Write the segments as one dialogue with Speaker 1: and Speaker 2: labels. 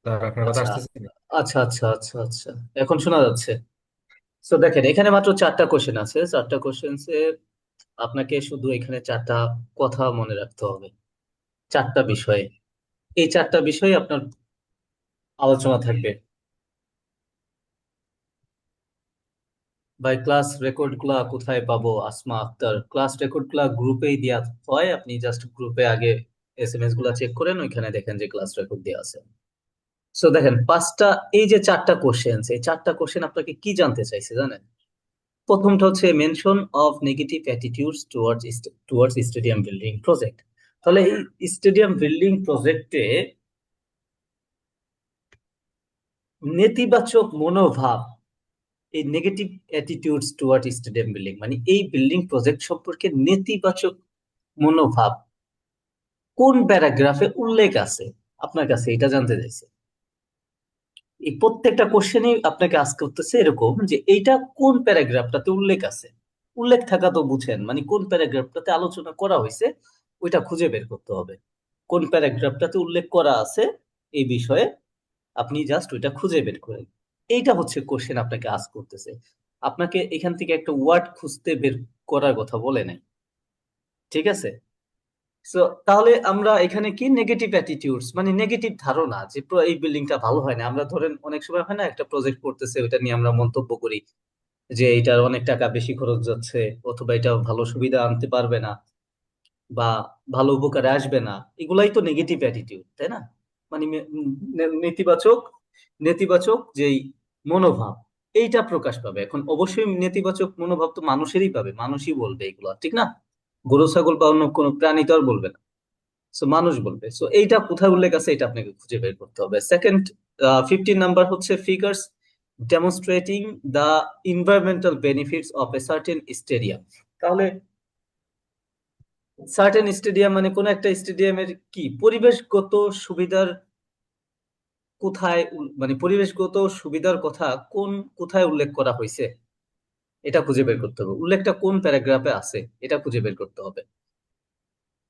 Speaker 1: Sir আপনার কথা
Speaker 2: আচ্ছা
Speaker 1: আসতেছে?
Speaker 2: আচ্ছা আচ্ছা আচ্ছা আচ্ছা, এখন শোনা যাচ্ছে। তো দেখেন, এখানে মাত্র চারটা কোশ্চেন আছে। চারটা কোশ্চেন্সে আপনাকে শুধু এখানে চারটা কথা মনে রাখতে হবে, চারটা বিষয়ে। এই চারটা বিষয়ে আপনার আলোচনা থাকবে। ভাই, ক্লাস রেকর্ড গুলা কোথায় পাবো? আসমা আক্তার, ক্লাস রেকর্ড গুলা গ্রুপেই দেওয়া হয়, আপনি জাস্ট গ্রুপে আগে এসএমএস গুলা চেক করেন, ওইখানে দেখেন যে ক্লাস রেকর্ড দেওয়া আছে। সো দেখেন পাঁচটা, এই যে চারটা কোশ্চেন, এই চারটা কোশ্চেন আপনাকে কি জানতে চাইছে জানেন? প্রথমটা হচ্ছে mention of negative attitudes towards stadium building project. তাহলে এই স্টেডিয়াম বিল্ডিং প্রজেক্টে নেতিবাচক মনোভাব, এই negative attitudes toward stadium building মানে এই বিল্ডিং প্রজেক্ট সম্পর্কে নেতিবাচক মনোভাব কোন প্যারাগ্রাফে উল্লেখ আছে, আপনার কাছে এটা জানতে চাইছে। এই প্রত্যেকটা কোশ্চেনই আপনাকে আস্ক করতেছে এরকম যে এইটা কোন প্যারাগ্রাফটাতে উল্লেখ আছে। উল্লেখ থাকা তো বুঝেন, মানে কোন প্যারাগ্রাফটাতে আলোচনা করা হয়েছে ওইটা খুঁজে বের করতে হবে। কোন প্যারাগ্রাফটাতে উল্লেখ করা আছে এই বিষয়ে, আপনি জাস্ট ওইটা খুঁজে বের করেন। এইটা হচ্ছে কোশ্চেন আপনাকে আস্ক করতেছে। আপনাকে এখান থেকে একটা ওয়ার্ড খুঁজতে বের করার কথা বলে নাই। ঠিক আছে? সো তাহলে আমরা এখানে কি নেগেটিভ অ্যাটিটিউডস মানে নেগেটিভ ধারণা যে এই বিল্ডিংটা ভালো হয় না, আমরা ধরেন অনেক সময় হয় না একটা প্রজেক্ট করতেছে ওইটা নিয়ে আমরা মন্তব্য করি যে এটার অনেক টাকা বেশি খরচ যাচ্ছে, অথবা এটা ভালো সুবিধা আনতে পারবে না, বা ভালো উপকারে আসবে না। এগুলাই তো নেগেটিভ অ্যাটিটিউড, তাই না? মানে নেতিবাচক, নেতিবাচক যেই মনোভাব, এইটা প্রকাশ পাবে। এখন অবশ্যই নেতিবাচক মনোভাব তো মানুষেরই পাবে, মানুষই বলবে এগুলো, ঠিক না? গরু ছাগল বা অন্য কোনো প্রাণী তো আর বলবে না। সো মানুষ বলবে। সো এইটা কোথায় উল্লেখ আছে এটা আপনাকে খুঁজে বের করতে হবে। সেকেন্ড, 15 নাম্বার হচ্ছে figures demonstrating the environmental benefits of a certain stadium. তাহলে সার্টেন স্টেডিয়াম মানে কোন একটা স্টেডিয়ামের কি পরিবেশগত সুবিধার কোথায় মানে পরিবেশগত সুবিধার কথা কোন কোথায় উল্লেখ করা হয়েছে এটা খুঁজে বের করতে হবে। উল্লেখটা কোন প্যারাগ্রাফে আছে এটা খুঁজে বের করতে হবে।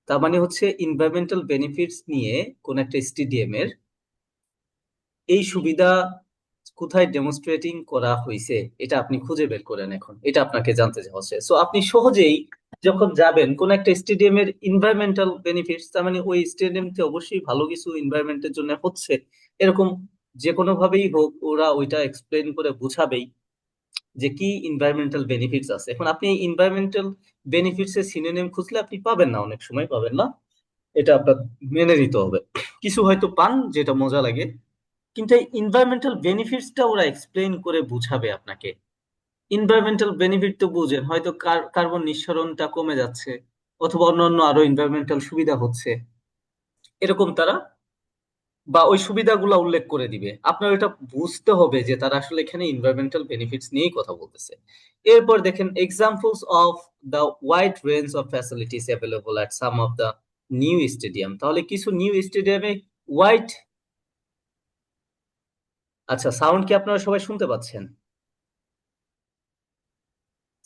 Speaker 2: তার মানে হচ্ছে এনভায়রনমেন্টাল বেনিফিটস নিয়ে কোন একটা স্টেডিয়ামের এই সুবিধা কোথায় ডেমনস্ট্রেটিং করা হয়েছে এটা আপনি খুঁজে বের করেন। এখন এটা আপনাকে জানতে হচ্ছে। সো আপনি সহজেই যখন যাবেন কোন একটা স্টেডিয়ামের এনভায়রনমেন্টাল বেনিফিটস, তার মানে ওই স্টেডিয়ামতে অবশ্যই ভালো কিছু এনভায়রনমেন্টের জন্য হচ্ছে, এরকম যে কোনো ভাবেই হোক ওরা ওইটা এক্সপ্লেন করে বুঝাবেই যে কি এনভায়রনমেন্টাল বেনিফিটস আছে। এখন আপনি এই এনভায়রনমেন্টাল বেনিফিটস এর সিনোনিম খুঁজলে আপনি পাবেন না, অনেক সময় পাবেন না। এটা আপনার মেনে নিতে হবে। কিছু হয়তো পান যেটা মজা লাগে, কিন্তু এই এনভায়রনমেন্টাল বেনিফিটসটা ওরা এক্সপ্লেইন করে বুঝাবে আপনাকে। এনভায়রনমেন্টাল বেনিফিট তো বুঝেন হয়তো, কার্বন নিঃসরণটা কমে যাচ্ছে, অথবা অন্যান্য আরো এনভায়রনমেন্টাল সুবিধা হচ্ছে, এরকম তারা বা ওই সুবিধাগুলো উল্লেখ করে দিবে। আপনার এটা বুঝতে হবে যে তারা আসলে এখানে এনভায়রনমেন্টাল বেনিফিটস নিয়েই কথা বলতেছে। এরপর দেখেন examples of the wide range of facilities available at some of the new stadium. তাহলে কিছু নিউ স্টেডিয়ামে ওয়াইড, আচ্ছা সাউন্ড কি আপনারা সবাই শুনতে পাচ্ছেন?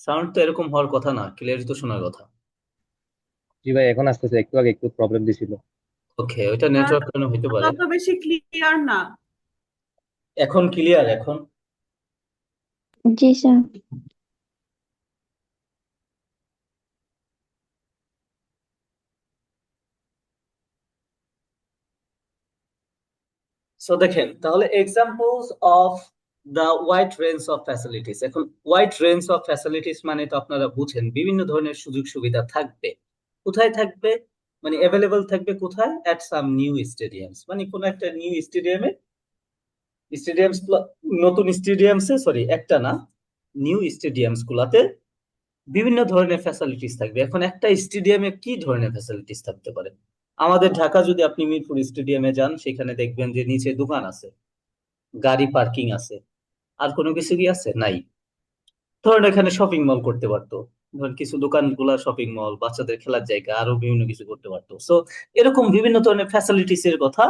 Speaker 2: সাউন্ড তো এরকম হওয়ার কথা না, ক্লিয়ারই তো শোনার কথা।
Speaker 1: জি ভাই, এখন আসতেছে। একটু আগে একটু প্রবলেম দিছিল।
Speaker 2: ওকে, ওইটা
Speaker 3: স্যার,
Speaker 2: নেটওয়ার্ক কারণে হইতে পারে।
Speaker 3: অত বেশি ক্লিয়ার না।
Speaker 2: এখন ক্লিয়ার এখন?
Speaker 4: জি স্যার।
Speaker 2: সো দেখেন তাহলে examples of the wide range of facilities. এখন ওয়াইড রেঞ্জ অফ ফ্যাসিলিটিস মানে তো আপনারা বুঝেন বিভিন্ন ধরনের সুযোগ সুবিধা থাকবে। কোথায় থাকবে? মানে অ্যাভেলেবল থাকবে কোথায়? অ্যাট সাম নিউ স্টেডিয়ামস, মানে কোন একটা নিউ স্টেডিয়ামে, স্টেডিয়ামস, নতুন স্টেডিয়ামসে, সরি একটা না, নিউ স্টেডিয়ামস গুলাতে বিভিন্ন ধরনের ফ্যাসিলিটিস থাকবে। এখন একটা স্টেডিয়ামে কি ধরনের ফ্যাসিলিটিস থাকতে পারে? আমাদের ঢাকা যদি আপনি মিরপুর স্টেডিয়ামে যান সেখানে দেখবেন যে নিচে দোকান আছে, গাড়ি পার্কিং আছে, আর কোনো কিছু কি আছে? নাই। ধরেন এখানে শপিং মল করতে পারতো, ধরেন কিছু দোকানগুলা শপিং মল, বাচ্চাদের খেলার জায়গা, আরো বিভিন্ন কিছু করতে পারতো। সো এরকম বিভিন্ন ধরনের ফ্যাসিলিটিস এর কথা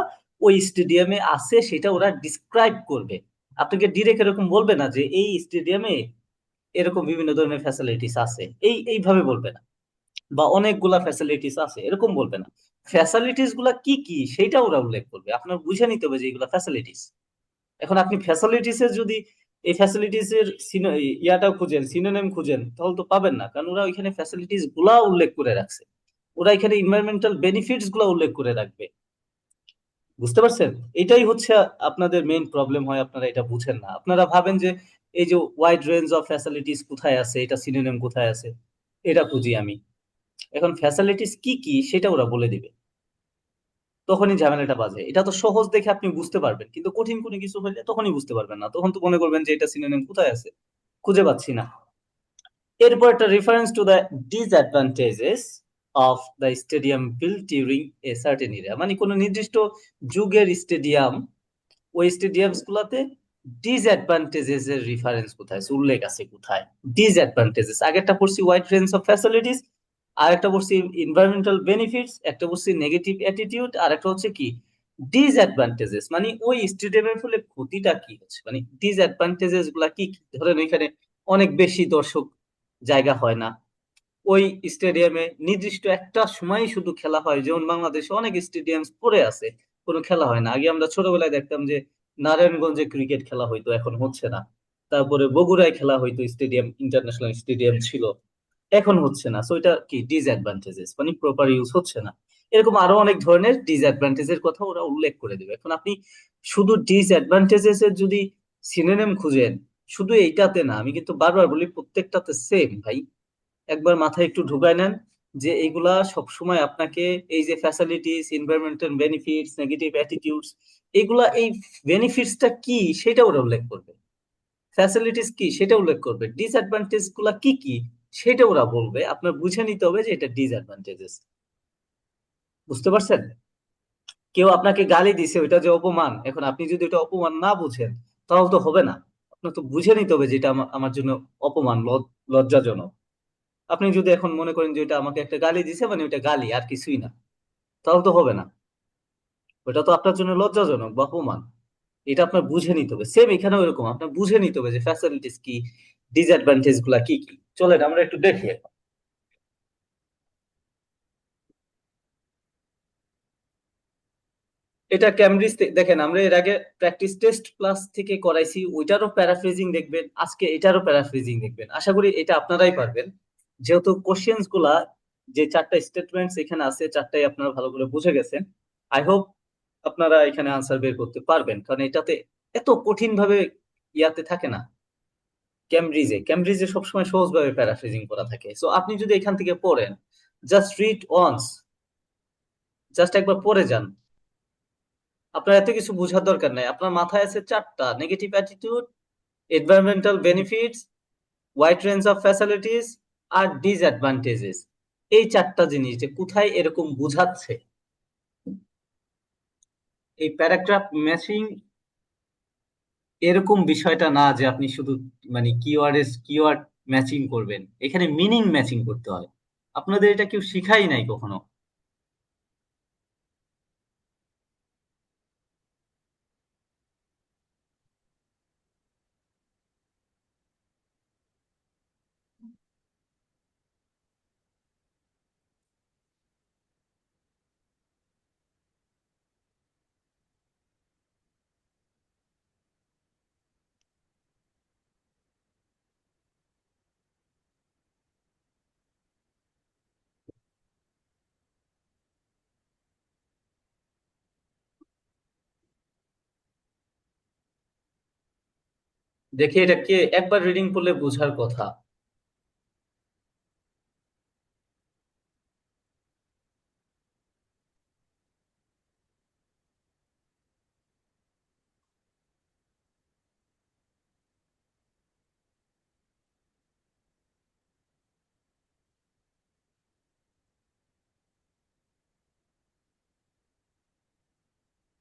Speaker 2: ওই স্টেডিয়ামে আছে, সেটা ওরা ডিসক্রাইব করবে। আপনাকে ডিরেক্ট এরকম বলবে না যে এই স্টেডিয়ামে এরকম বিভিন্ন ধরনের ফ্যাসিলিটিস আছে, এইভাবে বলবে না। বা অনেকগুলা ফ্যাসিলিটিস আছে এরকম বলবে না। ফ্যাসিলিটিস গুলা কি কি সেটা ওরা উল্লেখ করবে, আপনার বুঝে নিতে হবে যে এগুলা ফ্যাসিলিটিস। এখন আপনি ফ্যাসিলিটিস এর যদি এই ফ্যাসিলিটিস এর ইয়াটা খুঁজেন, সিনোনিম খুঁজেন, তাহলে তো পাবেন না, কারণ ওরা ওইখানে ফ্যাসিলিটিস গুলা উল্লেখ করে রাখছে। ওরা এখানে এনভায়রনমেন্টাল বেনিফিটস গুলা উল্লেখ করে রাখবে। বুঝতে পারছেন? এটাই হচ্ছে আপনাদের মেইন প্রবলেম হয়, আপনারা এটা বুঝেন না। আপনারা ভাবেন যে এই যে ওয়াইড রেঞ্জ অফ ফ্যাসিলিটিস কোথায় আছে, এটা সিনোনিম কোথায় আছে, এটা খুঁজি আমি। এখন ফ্যাসিলিটিস কি কি সেটা ওরা বলে দিবে, তখনই ঝামেলাটা বাজে। এটা তো সহজ দেখে আপনি বুঝতে পারবেন, কিন্তু কঠিন কোনো কিছু হলে তখনই বুঝতে পারবেন না, তখন তো মনে করবেন যে এটা সিনোনিম কোথায় আছে, খুঁজে পাচ্ছি না। এরপর একটা reference to the disadvantages of the stadium build during a certain area, মানে কোনো নির্দিষ্ট যুগের স্টেডিয়াম, ওই স্টেডিয়ামস গুলাতে ডিসঅ্যাডভান্টেজেস এর রেফারেন্স কোথায় আছে, উল্লেখ আছে কোথায়। ডিসঅ্যাডভান্টেজেস আগেরটা পড়ছি ওয়াইড রেঞ্জ অফ ফ্যাসিলিটিস, আর একটা পড়ছি এনভায়রনমেন্টাল বেনিফিটস, একটা পড়ছি নেগেটিভ অ্যাটিটিউড, আর একটা হচ্ছে কি ডিসঅ্যাডভান্টেজেস, মানে ওই স্টেডিয়ামের ফলে ক্ষতিটা কি হচ্ছে, মানে ডিসঅ্যাডভান্টেজেস গুলা কি কি। ধরেন ওইখানে অনেক বেশি দর্শক জায়গা হয় না, ওই স্টেডিয়ামে নির্দিষ্ট একটা সময় শুধু খেলা হয়, যেমন বাংলাদেশে অনেক স্টেডিয়াম পড়ে আছে, কোনো খেলা হয় না। আগে আমরা ছোটবেলায় দেখতাম যে নারায়ণগঞ্জে ক্রিকেট খেলা হইতো, এখন হচ্ছে না। তারপরে বগুড়ায় খেলা হইতো, স্টেডিয়াম ইন্টারন্যাশনাল স্টেডিয়াম ছিল, এখন হচ্ছে না। সো এটা কি ডিসঅ্যাডভান্টেজেস, মানে প্রপার ইউজ হচ্ছে না। এরকম আরো অনেক ধরনের ডিসঅ্যাডভান্টেজের কথা ওরা উল্লেখ করে দেবে। এখন আপনি শুধু ডিসঅ্যাডভান্টেজেস এর যদি সিনোনিম খুঁজেন, শুধু এইটাতে না, আমি কিন্তু বারবার বলি প্রত্যেকটাতে সেম ভাই। একবার মাথায় একটু ঢুকায় নেন যে এইগুলা সবসময় আপনাকে, এই যে facilities, environmental benefits, negative attitudes, এগুলা, এই বেনিফিটসটা কি সেটা ওরা উল্লেখ করবে, ফ্যাসিলিটিস কি সেটা উল্লেখ করবে, ডিসঅ্যাডভান্টেজ গুলা কি কি সেটা ওরা বলবে। আপনার বুঝে নিতে হবে যে এটা ডিসঅ্যাডভান্টেজেস। বুঝতে পারছেন? কেউ আপনাকে গালি দিছে, ওইটা যে অপমান, এখন আপনি যদি এটা অপমান না বুঝেন তাহলে তো হবে না। আপনার তো বুঝে নিতে হবে যে এটা আমার জন্য অপমান, লজ্জাজনক। আপনি যদি এখন মনে করেন যে এটা আমাকে একটা গালি দিছে, মানে ওইটা গালি আর কিছুই না, তাহলে তো হবে না। ওটা তো আপনার জন্য লজ্জাজনক বা অপমান। এটা আপনার বুঝে নিতে হবে। সেম এখানেও এরকম আপনার বুঝে নিতে হবে যে ফ্যাসিলিটিস কি, ডিসঅ্যাডভান্টেজ গুলা কি কি। চলেন আমরা একটু দেখি এখন। এটা ক্যামব্রিজ দেখেন, আমরা এর আগে প্র্যাকটিস টেস্ট প্লাস থেকে করাইছি, ওইটারও প্যারাফ্রেজিং দেখবেন, আজকে এটারও প্যারাফ্রেজিং দেখবেন। আশা করি এটা আপনারাই পারবেন, যেহেতু কোশ্চেন্স গুলা, যে চারটা স্টেটমেন্টস এখানে আছে, চারটাই আপনারা ভালো করে বুঝে গেছেন। আই হোপ আপনারা এখানে আনসার বের করতে পারবেন, কারণ এটাতে এত কঠিন ভাবে ইয়াতে থাকে না। ক্যামব্রিজে সবসময় সহজ ভাবে প্যারাফ্রেজিং করা থাকে। সো আপনি যদি এখান থেকে পড়েন, জাস্ট রিড ওয়ান্স, জাস্ট একবার পড়ে যান, আপনার এত কিছু বোঝার দরকার নাই। আপনার মাথায় আছে চারটা: negative attitude, environmental benefits, wide range of facilities, আর ডিসঅ্যাডভান্টেজেস। এই চারটা জিনিস যে কোথায় এরকম বুঝাচ্ছে। এই প্যারাগ্রাফ ম্যাচিং এরকম বিষয়টা না যে আপনি শুধু মানে কিওয়ার্ড ম্যাচিং করবেন, এখানে মিনিং ম্যাচিং করতে হয়। আপনাদের এটা কেউ শিখাই নাই কখনো। দেখি এটা কে, একবার রিডিং করলে বোঝার কথা।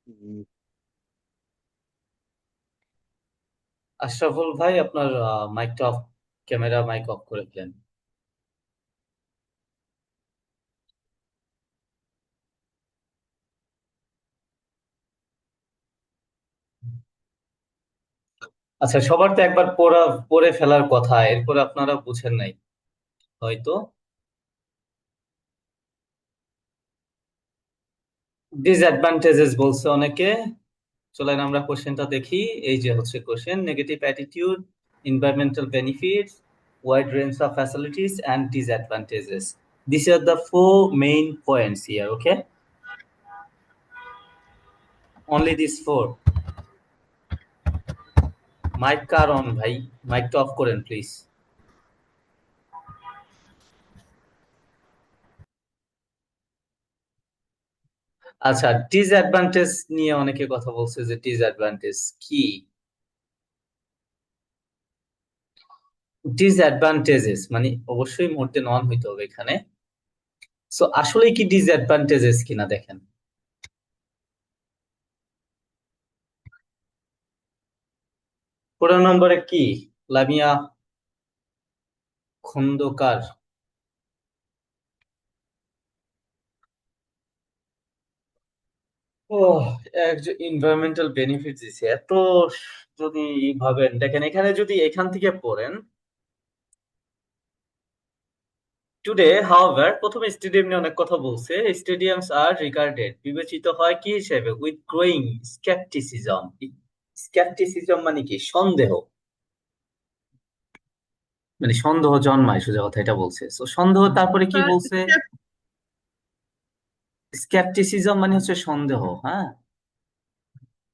Speaker 1: উম,
Speaker 2: আশরাফুল ভাই, আপনার মাইকটা অফ, ক্যামেরা মাইক অফ করে দিলেন। আচ্ছা, সবার তো একবার পড়ে ফেলার কথা, এরপরে আপনারা বুঝেন নাই হয়তো। ডিসঅ্যাডভান্টেজেস বলছে অনেকে। চলেন আমরা কোশ্চেনটা দেখি। এই যে হচ্ছে question, negative attitude, environmental benefits, wide range of facilities and disadvantages. These are the four main points here, okay? Only these four. Mic কার অন ভাই? মাইকটা অফ করেন প্লিজ। আচ্ছা, ডিসঅ্যাডভান্টেজ নিয়ে অনেকে কথা বলছে যে ডিসঅ্যাডভান্টেজ কি। ডিসঅ্যাডভান্টেজেস মানে অবশ্যই মোর দেন ওয়ান হইতে হবে এখানে। সো আসলে কি ডিসঅ্যাডভান্টেজেস কিনা দেখেন। পুরো নম্বরে কি? লামিয়া খন্দকার। ও, এনভায়রনমেন্টাল বেনিফিট দিছে এত। যদি ভাবেন, দেখেন এখানে যদি এখান থেকে পড়েন, টুডে হাউএভার, প্রথমে স্টেডিয়াম নিয়ে অনেক কথা বলছে। স্টেডিয়ামস আর রিগার্ডেড, বিবেচিত হয় কি হিসেবে? With growing scepticism. স্কেপটিসিজম মানে কি? সন্দেহ, মানে সন্দেহ জন্মায়, সোজা কথা এটা বলছে। তো সন্দেহ, তারপরে কি বলছে? স্কেপটিসিজম মানে হচ্ছে সন্দেহ, হ্যাঁ।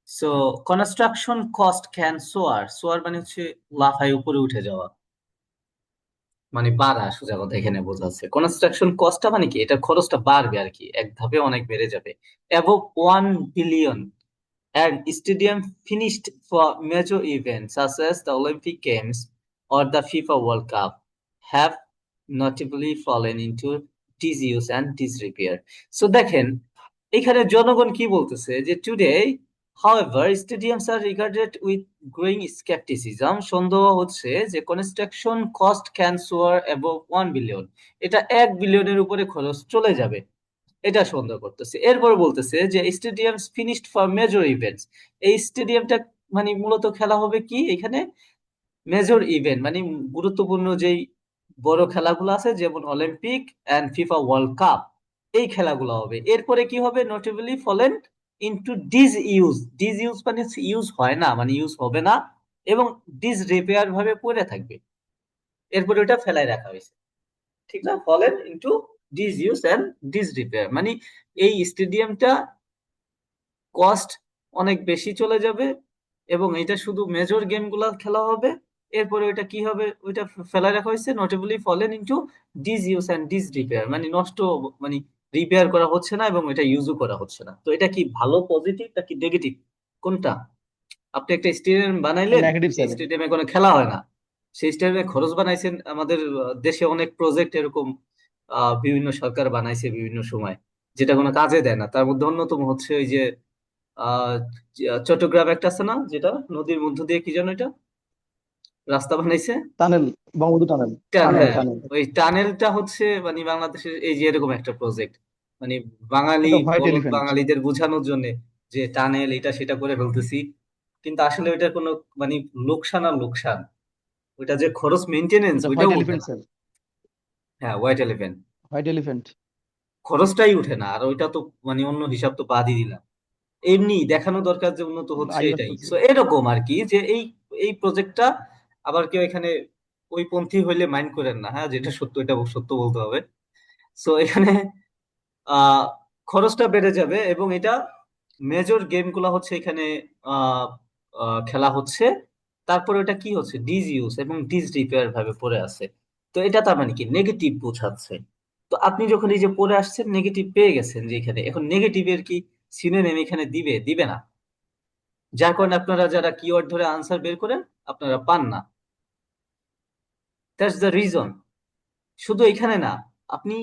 Speaker 2: সো কনস্ট্রাকশন কস্ট ক্যান সোয়ার, সোয়ার মানে হচ্ছে লাফায় উপরে উঠে যাওয়া, মানে বাড়া, সোজা কথা এখানে বোঝাচ্ছে। কনস্ট্রাকশন কস্টটা মানে কি? এটা খরচটা বাড়বে আর কি, এক ধাপে অনেক বেড়ে যাবে। Above 1 billion, and stadium finished for major events such as the Olympic Games or the FIFA World Cup have notably fallen into disuse and disrepair. So দেখেন এখানে জনগণ কি বলতেছে যে today however stadiums are regarded with growing skepticism, সন্দেহ হচ্ছে যে construction cost can সোয়ার অ্যাবভ 1 বিলিয়ন, এটা 1 বিলিয়নের উপরে খরচ চলে যাবে, এটা সন্দেহ করতেছে। এরপর বলতেছে যে stadium finished for major events, এই স্টেডিয়ামটা মানে মূলত খেলা হবে কি এখানে? মেজর ইভেন্ট মানে গুরুত্বপূর্ণ যেই বড় খেলাগুলো আছে, যেমন Olympic and FIFA World Cup, এই খেলাগুলো হবে। এরপরে কি হবে? Notably fallen into disuse, disuse মানে ইউজ হয় না, মানে ইউজ হবে না, এবং ডিস রিপেয়ার ভাবে পড়ে থাকবে। এরপরে ওটা ফেলায় রাখা হয়েছে, ঠিক না? Fallen into disuse and disrepair মানে এই স্টেডিয়ামটা কস্ট অনেক বেশি চলে যাবে, এবং এটা শুধু মেজর গেম গুলা খেলা হবে। এরপরে ওইটা কি হবে? ওইটা ফেলা রাখা হয়েছে, notably fallen into disuse and disrepair মানে নষ্ট, মানে রিপেয়ার করা হচ্ছে না এবং এটা ইউজও করা হচ্ছে না। তো এটা কি ভালো, পজিটিভ নাকি নেগেটিভ, কোনটা? আপনি একটা স্টেডিয়াম বানাইলেন,
Speaker 1: নেগেটিভ
Speaker 2: সেই
Speaker 1: স্যার।
Speaker 2: স্টেডিয়ামে কোনো খেলা হয় না, সেই স্টেডিয়ামে খরচ বানাইছেন। আমাদের দেশে অনেক প্রজেক্ট এরকম বিভিন্ন সরকার বানাইছে বিভিন্ন সময়, যেটা কোনো কাজে দেয় না। তার মধ্যে অন্যতম হচ্ছে ওই যে আহ চট্টগ্রাম একটা আছে না, যেটা নদীর মধ্য দিয়ে কি যেন এটা রাস্তা বানাইছে?
Speaker 1: Tunnel, Bangabandhu tunnel. টানেল
Speaker 2: হ্যাঁ,
Speaker 1: টানেল।
Speaker 2: ওই টানেলটা হচ্ছে মানে বাংলাদেশের এই যে এরকম একটা প্রজেক্ট, মানে বাঙালি
Speaker 1: এটা হোয়াইট
Speaker 2: বলদ
Speaker 1: এলিফ্যান্ট।
Speaker 2: বাঙালিদের বোঝানোর জন্য যে টানেল এটা সেটা করে ফেলতেছি, কিন্তু আসলে ওইটার কোনো মানে লোকসান আর লোকসান, ওইটা যে খরচ মেইনটেনেন্স
Speaker 1: এটা
Speaker 2: ওইটাও
Speaker 1: হোয়াইট
Speaker 2: উঠে
Speaker 1: এলিফ্যান্ট
Speaker 2: না।
Speaker 1: স্যার।
Speaker 2: হ্যাঁ, হোয়াইট এলিফ্যান্ট,
Speaker 1: হোয়াইট এলিফ্যান্ট।
Speaker 2: খরচটাই উঠে না, আর ওইটা তো মানে অন্য হিসাব তো বাদই দিলাম। এমনি দেখানো দরকার যে উন্নত হচ্ছে,
Speaker 1: আইওএস
Speaker 2: এটাই।
Speaker 1: বলছি।
Speaker 2: সো এরকম আর কি, যে এই এই প্রজেক্টটা আবার কেউ এখানে ওই পন্থী হইলে মাইন্ড করেন না, হ্যাঁ, যেটা সত্য এটা সত্য বলতে হবে। সো এখানে আহ খরচটা বেড়ে যাবে, এবং এটা মেজর গেম গুলা হচ্ছে এখানে আহ খেলা হচ্ছে। তারপরে ওটা কি হচ্ছে? ডিস ইউজ এবং ডিস রিপেয়ার ভাবে পড়ে আছে। তো এটা তার মানে কি? নেগেটিভ বোঝাচ্ছে। তো আপনি যখন এই যে পড়ে আসছেন, নেগেটিভ পেয়ে গেছেন, যে এখানে এখন নেগেটিভের কি সিনোনিম এখানে দিবে? দিবে না। যার কারণে আপনারা যারা কিওয়ার্ড ধরে আনসার বের করেন, আপনারা পান না। That's the reason. শুধু এখানে না, আপনি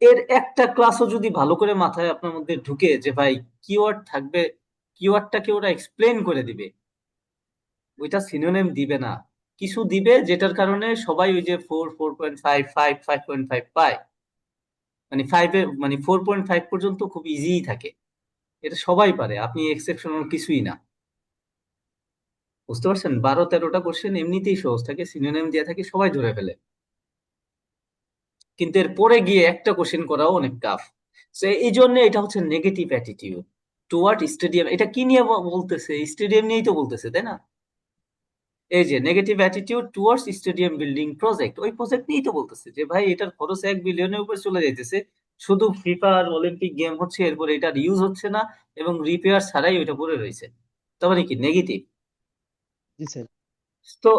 Speaker 2: এর একটা ক্লাসও যদি ভালো করে মাথায় আপনার মধ্যে ঢুকে যে ভাই কিওয়ার্ড থাকবে, কিওয়ার্ডটাকে ওরা এক্সপ্লেন করে দিবে, ওইটা সিনোনিম দিবে না। কিছু দিবে যেটার কারণে সবাই ওই যে 4, 4.5, 5, 5.5 পায়, মানে 5 মানে 4.5 পর্যন্ত খুব ইজিই থাকে, এটা সবাই পারে, আপনি এক্সেপশনাল কিছুই না। বুঝতে পারছেন? 12-13টা কোশ্চেন এমনিতেই সহজ থাকে, সিনোনিম দিয়ে থাকে, সবাই ধরে ফেলে। কিন্তু এর পরে গিয়ে একটা কোশ্চেন করাও অনেক টাফ। তো এই জন্য এটা হচ্ছে নেগেটিভ অ্যাটিটিউড টুয়ার্ড স্টেডিয়াম। এটা কি নিয়ে বলতেছে? স্টেডিয়াম নিয়েই তো বলতেছে, তাই না? এই যে negative attitude towards stadium building project, ওই প্রজেক্ট নিয়েই তো বলতেছে যে ভাই এটার খরচ 1 বিলিয়নের উপর চলে যাইতেছে, শুধু ফিফা আর অলিম্পিক গেম হচ্ছে, এরপরে এটার ইউজ হচ্ছে না এবং রিপেয়ার ছাড়াই ওইটা পড়ে রয়েছে। তার মানে কি নেগেটিভ?
Speaker 3: জি স্যার।
Speaker 2: তো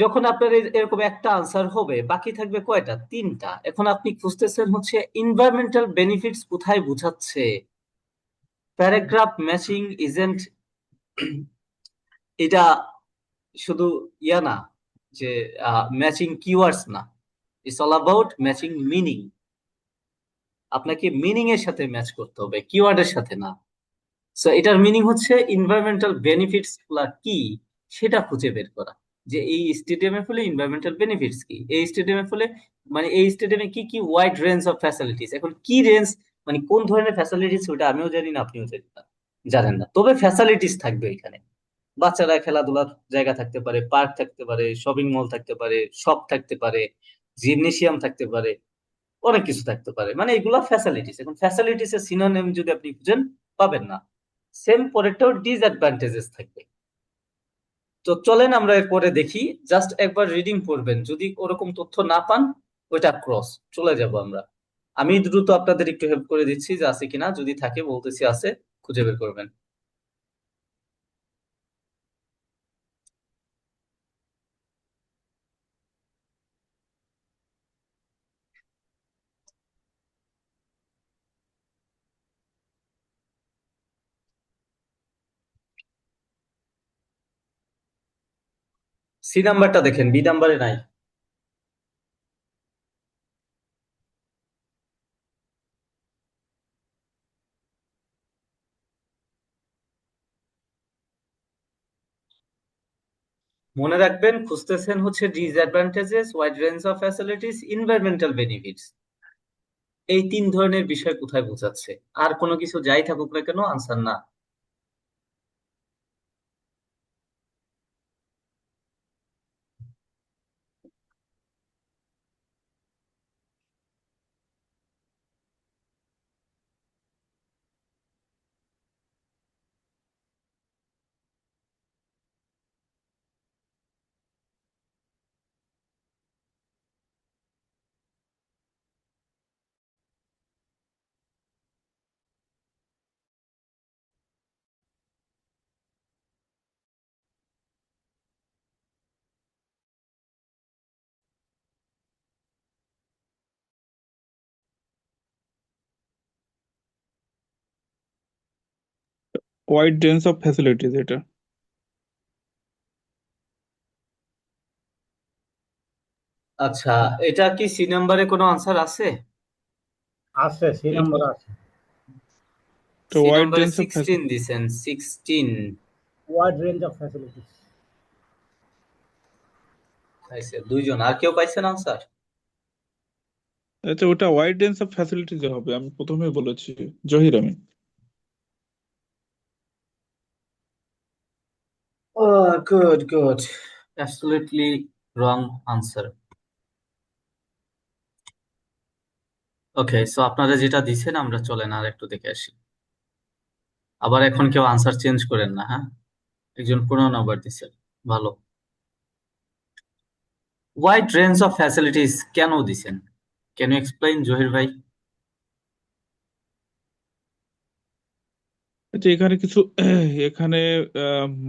Speaker 2: যখন আপনার এরকম একটা আনসার হবে, বাকি থাকবে কয়টা? 3টা। এখন আপনি খুঁজতেছেন হচ্ছে এনভায়রনমেন্টাল বেনিফিটস কোথায় বুঝাচ্ছে। প্যারাগ্রাফ ম্যাচিং ইজেন্ট, এটা শুধু ইয়া না যে ম্যাচিং কিওয়ার্ডস না, it's all about matching meaning. আপনাকে মিনিং এর সাথে ম্যাচ করতে হবে, কিওয়ার্ডের সাথে না। সো এটার মিনিং হচ্ছে এনভায়রনমেন্টাল বেনিফিটস গুলা কি সেটা খুঁজে বের করা, যে এই স্টেডিয়ামের ফলে এনভায়রনমেন্টাল বেনিফিটস কি, এই স্টেডিয়ামের ফলে মানে এই স্টেডিয়ামে কি কি ওয়াইড রেঞ্জ অফ ফ্যাসিলিটিস। এখন কি রেঞ্জ মানে কোন ধরনের ফ্যাসিলিটিস ওটা আমিও জানি না, আপনিও জানেন না, তবে ফ্যাসিলিটিস থাকবে এখানে। বাচ্চারা খেলাধুলার জায়গা থাকতে পারে, পার্ক থাকতে পারে, শপিং মল থাকতে পারে, শপ থাকতে পারে, জিমনেসিয়াম থাকতে পারে, অনেক কিছু থাকতে পারে, মানে এগুলা ফ্যাসিলিটিস। এখন ফ্যাসিলিটিস এর সিনোনিম যদি আপনি খুঁজেন, পাবেন না। সেম পরেরটাও ডিসঅ্যাডভান্টেজেস থাকবে। তো চলেন আমরা এরপরে দেখি, জাস্ট একবার রিডিং পড়বেন, যদি ওরকম তথ্য না পান ওইটা ক্রস চলে যাব আমরা। আমি দ্রুত আপনাদের একটু হেল্প করে দিচ্ছি যে আছে কিনা, যদি থাকে বলতেছি আছে, খুঁজে বের করবেন। সি নাম্বারটা দেখেন, বি নাম্বারে নাই। মনে রাখবেন, খুঁজতেছেন হচ্ছে disadvantages, wide range of facilities, environmental benefits. এই 3 ধরনের বিষয় কোথায় বোঝাচ্ছে? আর কোনো কিছু যাই থাকুক না কেন, আনসার না।
Speaker 5: ওয়াইড রেঞ্জ অফ ফ্যাসিলিটিস এটা।
Speaker 2: আচ্ছা, এটা কি সি নাম্বারে কোনো আনসার আছে?
Speaker 3: আছে, সি নাম্বার আছে।
Speaker 5: এটা
Speaker 2: সি
Speaker 5: ওয়াইড
Speaker 2: নাম্বারে
Speaker 5: রেঞ্জ অফ
Speaker 2: 16 দিছেন, 16
Speaker 3: ওয়াইড রেঞ্জ অফ ফ্যাসিলিটিস।
Speaker 2: পাইছে দুইজন, আর কেউ পাইছেন আনসার?
Speaker 5: আচ্ছা, ওটা ওয়াইড রেঞ্জ অফ ফ্যাসিলিটিস হবে, আমি প্রথমে বলেছি। জহির আমি।
Speaker 2: Good good, absolutely wrong answer. Okay, so আপনারা যেটা দিছেন আমরা চলেন আর একটু দেখে আসি। আবার এখন কেউ আনসার চেঞ্জ করেন না, হ্যাঁ? একজন 15 নাম্বার দিছেন, ভালো। ওয়াইড রেঞ্জ অফ ফ্যাসিলিটিস কেন দিছেন? ক্যান ইউ এক্সপ্লেইন জহির ভাই?
Speaker 5: আচ্ছা, এখানে কিছু এখানে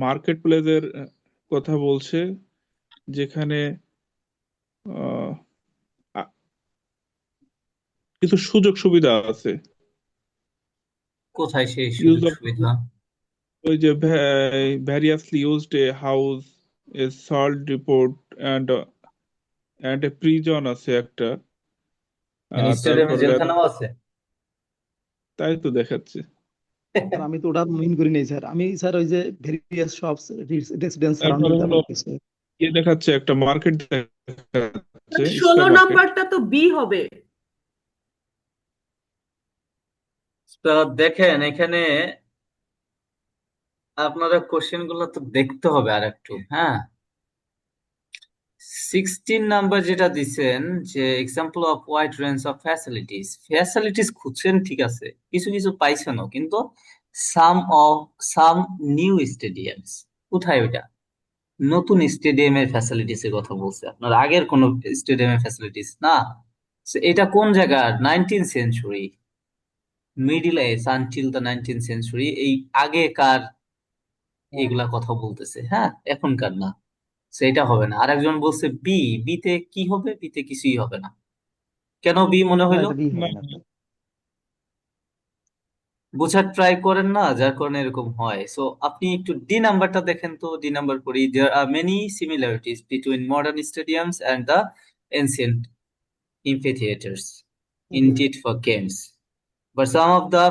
Speaker 5: মার্কেট প্লেসের কথা বলছে, যেখানে আহ, আ- কিছু সুযোগ সুবিধা আছে।
Speaker 2: কোথায় সেই
Speaker 5: ইউজ
Speaker 2: সুযোগ
Speaker 5: অফ,
Speaker 2: সুবিধা?
Speaker 5: ওই যে variously used a house, a salt report, and a prison আছে একটা।
Speaker 2: মানে স্টেডিয়ামে
Speaker 5: তারপরে
Speaker 2: জেলখানাও আছে?
Speaker 5: তাই তো দেখাচ্ছে।
Speaker 3: স্যার আমি তো ওটা মিন করি নাই স্যার, আমি স্যার ওই যে ভেরিয়াস শপস, রেসিডেন্স সারাউন্ডিং
Speaker 5: তারপরে হলো
Speaker 3: তেমন কিছু।
Speaker 5: দেখাচ্ছে, একটা মার্কেট দেখাচ্ছে,
Speaker 6: ষোলো
Speaker 5: স্কয়ার মার্কেট।
Speaker 6: নাম্বারটা তো বি হবে।
Speaker 2: তো দেখেন এখানে আপনারা কোশ্চেন গুলো তো দেখতে হবে আর একটু, হ্যাঁ। 16 নাম্বার যেটা দিছেন যে example of wide range of facilities, facilities খুঁজছেন ঠিক আছে, কিছু কিছু পাইছেনও, কিন্তু সাম অফ সাম নিউ স্টেডিয়ামস, কোথায় ওইটা? নতুন স্টেডিয়ামের ফ্যাসিলিটিস এর কথা বলছে, আপনার আগের কোন স্টেডিয়ামের ফ্যাসিলিটিস না। So, এটা কোন জায়গার? 19th century, middle age until the 19th century, এই আগেকার এগুলা কথা বলতেছে, হ্যাঁ, এখনকার না। সেটা হবে না। আরেকজন বলছে বি, বিতে কি হবে? বিতে কিছুই হবে না। কেন বি মনে
Speaker 3: না
Speaker 2: হইলো?
Speaker 3: এটা বি
Speaker 5: না
Speaker 3: হবে না স্যার।
Speaker 2: বোঝার ট্রাই করেন না, যার কারণে এরকম হয়। সো আপনি একটু ডি নাম্বারটা দেখেন তো, ডি নাম্বার পড়ি। There are many similarities between modern stadiums and the ancient amphitheaters indeed for games, but some of the